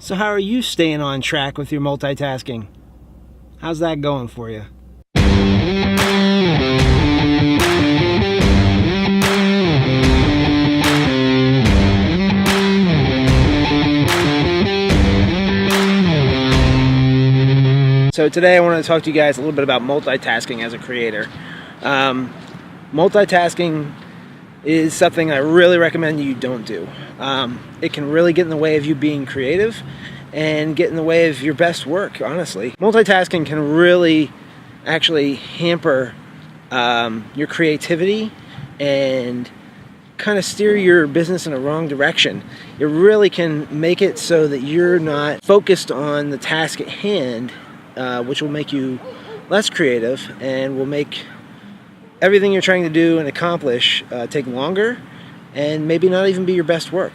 So how are you staying on track with your multitasking? How's that going for you? So today I want to talk to you guys a little bit about multitasking as a creator. Multitasking is something I really recommend you don't do. It can really get in the way of you being creative and get in the way of your best work, honestly. Multitasking can really actually hamper your creativity and kind of steer your business in a wrong direction. It really can make it so that you're not focused on the task at hand, which will make you less creative and will make everything you're trying to do and accomplish take longer and maybe not even be your best work.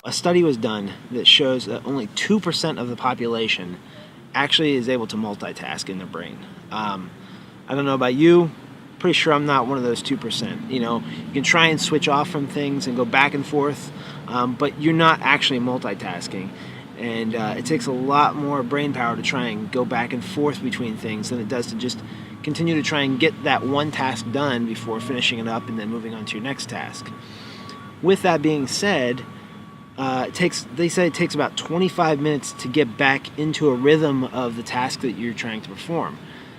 A study was done that shows that only 2% of the population actually is able to multitask in their brain. I don't know about you, pretty sure I'm not one of those 2%. You know, you can try and switch off from things and go back and forth, but you're not actually multitasking. And it takes a lot more brain power to try and go back and forth between things than it does to just continue to try and get that one task done before finishing it up and then moving on to your next task. With that being said, they say it takes about 25 minutes to get back into a rhythm of the task that you're trying to perform.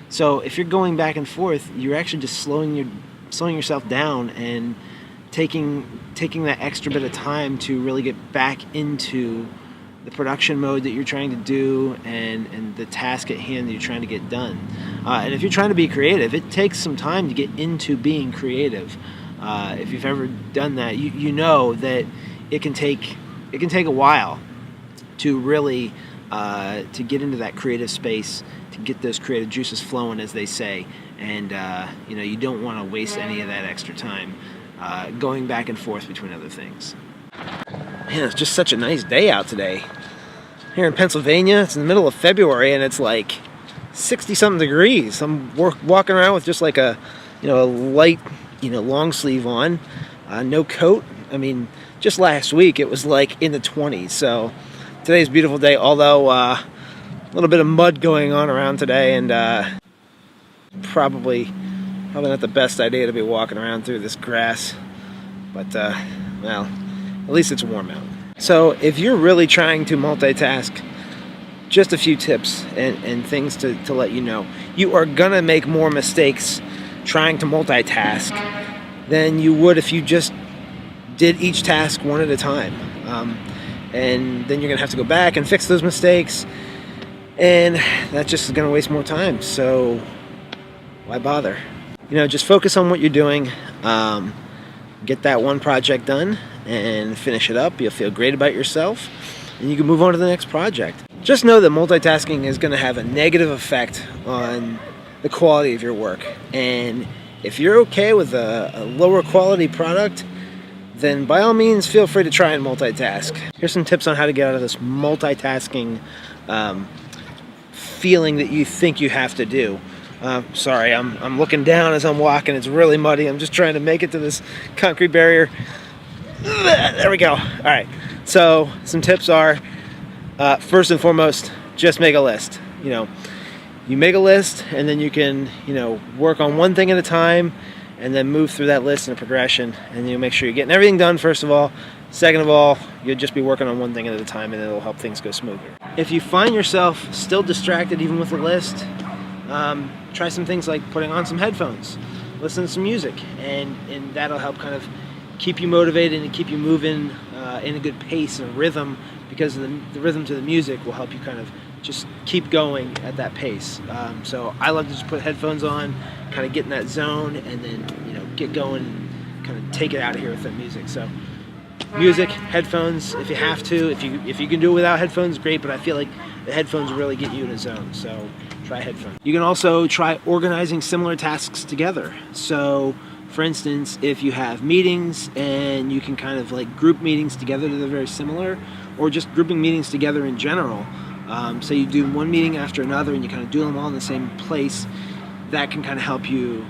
So if you're going back and forth, you're actually just slowing yourself down and taking that extra bit of time to really get back into the production mode that you're trying to do and the task at hand that you're trying to get done. And if you're trying to be creative, it takes some time to get into being creative. If you've ever done that, you know that it can take a while to really to get into that creative space, to get those creative juices flowing, as they say. And you don't want to waste any of that extra time going back and forth between other things. Man, it's just such a nice day out today. Here in Pennsylvania, it's in the middle of February, and it's like 60-something degrees. I'm walking around with just like a light, long sleeve on, no coat. I mean, just last week it was like in the 20s. So today's a beautiful day, although a little bit of mud going on around today, and probably not the best idea to be walking around through this grass. But well, at least it's warm out. So if you're really trying to multitask, just a few tips and things to let you know. You are gonna make more mistakes trying to multitask than you would if you just did each task one at a time. And then you're gonna have to go back and fix those mistakes, and that just is gonna waste more time. So why bother? Just focus on what you're doing. Get that one project done and finish it up. You'll feel great about yourself, and you can move on to the next project. Just know that multitasking is going to have a negative effect on the quality of your work. And if you're okay with a lower quality product, then by all means feel free to try and multitask. Here's some tips on how to get out of this multitasking feeling that you think you have to do. Sorry, I'm looking down as I'm walking. It's really muddy. I'm just trying to make it to this concrete barrier. There we go. All right. So some tips are, first and foremost, just make a list. You make a list, and then you can, work on one thing at a time, and then move through that list in a progression, and you make sure you're getting everything done, first of all. Second of all, you'll just be working on one thing at a time, and it'll help things go smoother. If you find yourself still distracted even with a list, try some things like putting on some headphones, listen to some music, and that'll help kind of keep you motivated and keep you moving in a good pace and rhythm, because the rhythm to the music will help you kind of just keep going at that pace. So I love to just put headphones on, kind of get in that zone, and then get going and kind of take it out of here with that music. So music, headphones if you have to. If you can do it without headphones, great, but I feel like the headphones really get you in a zone, so try headphones. You can also try organizing similar tasks together. So for instance, if you have meetings and you can kind of like group meetings together that are very similar, or just grouping meetings together in general. So you do one meeting after another and you kind of do them all in the same place. That can kind of help you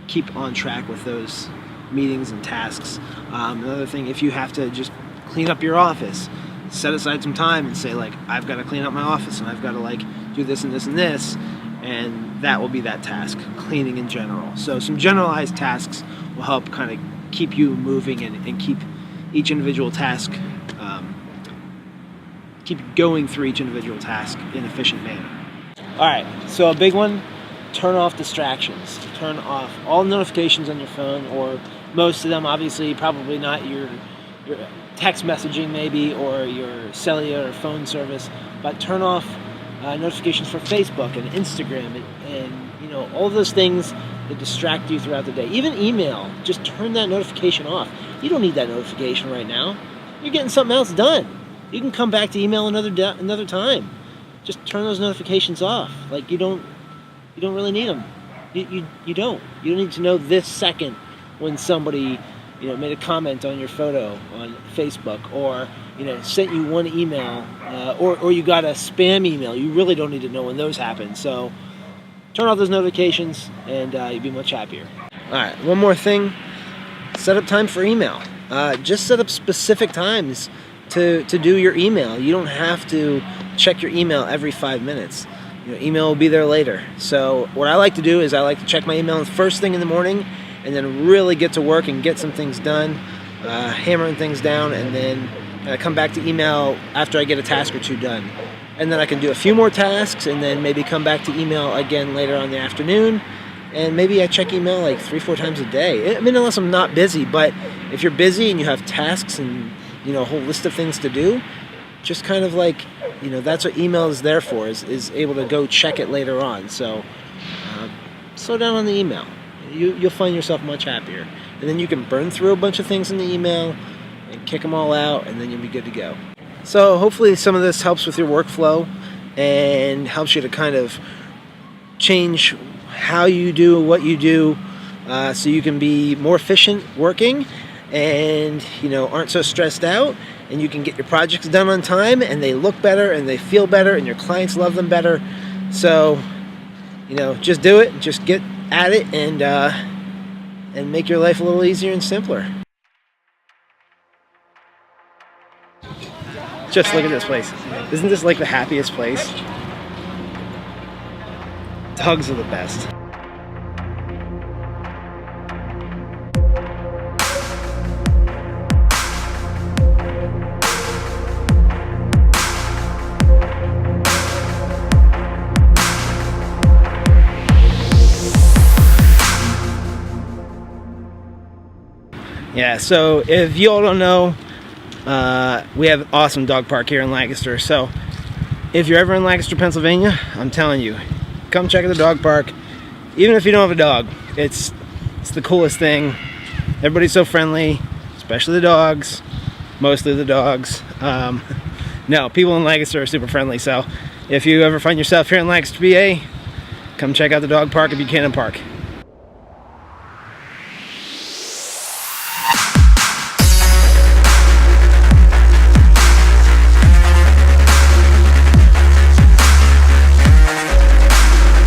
keep on track with those meetings and tasks. Another thing, if you have to just clean up your office, set aside some time and say like, I've got to clean up my office and I've got to like do this and this and this, and that will be that task, cleaning in general. So some generalized tasks will help kind of keep you moving and keep each individual task, keep going through each individual task in an efficient manner. All right, so a big one, turn off distractions. Turn off all notifications on your phone, or most of them, obviously, probably not your text messaging maybe, or your cellular phone service, but turn off notifications for Facebook and Instagram and you know, all those things that distract you throughout the day. Even email, just turn that notification off. You don't need that notification right now. You're getting something else done. You can come back to email another time. Just turn those notifications off. Like you don't really need them. You don't need to know this second when somebody, you know, made a comment on your photo on Facebook, or you know, sent you one email, or you got a spam email. You really don't need to know when those happen. So turn off those notifications and you'll be much happier. All right, one more thing, set up time for email. Just set up specific times to do your email. You don't have to check your email every 5 minutes. You know, email will be there later. So what I like to do is I like to check my email first thing in the morning, and then really get to work and get some things done, hammering things down, and then come back to email after I get a task or two done. And then I can do a few more tasks, and then maybe come back to email again later on in the afternoon. And maybe I check email like 3-4 times a day. I mean, unless I'm not busy. But if you're busy and you have tasks and, you know, a whole list of things to do, just kind of like, you know, that's what email is there for, is able to go check it later on. So slow down on the email. You'll find yourself much happier. And then you can burn through a bunch of things in the email and kick them all out, and then you'll be good to go. So hopefully some of this helps with your workflow and helps you to kind of change how you do what you do, so you can be more efficient working and, you know, aren't so stressed out, and you can get your projects done on time and they look better and they feel better and your clients love them better. So, you know, just do it, just get at it, and make your life a little easier and simpler. Just look at this place. Isn't this like the happiest place? Dogs are the best. Yeah, so if you all don't know, we have an awesome dog park here in Lancaster. So if you're ever in Lancaster, Pennsylvania, I'm telling you, come check out the dog park. Even if you don't have a dog, it's the coolest thing. Everybody's so friendly, especially the dogs, mostly the dogs. No, people in Lancaster are super friendly. So if you ever find yourself here in Lancaster, PA, come check out the dog park at Buchanan Park.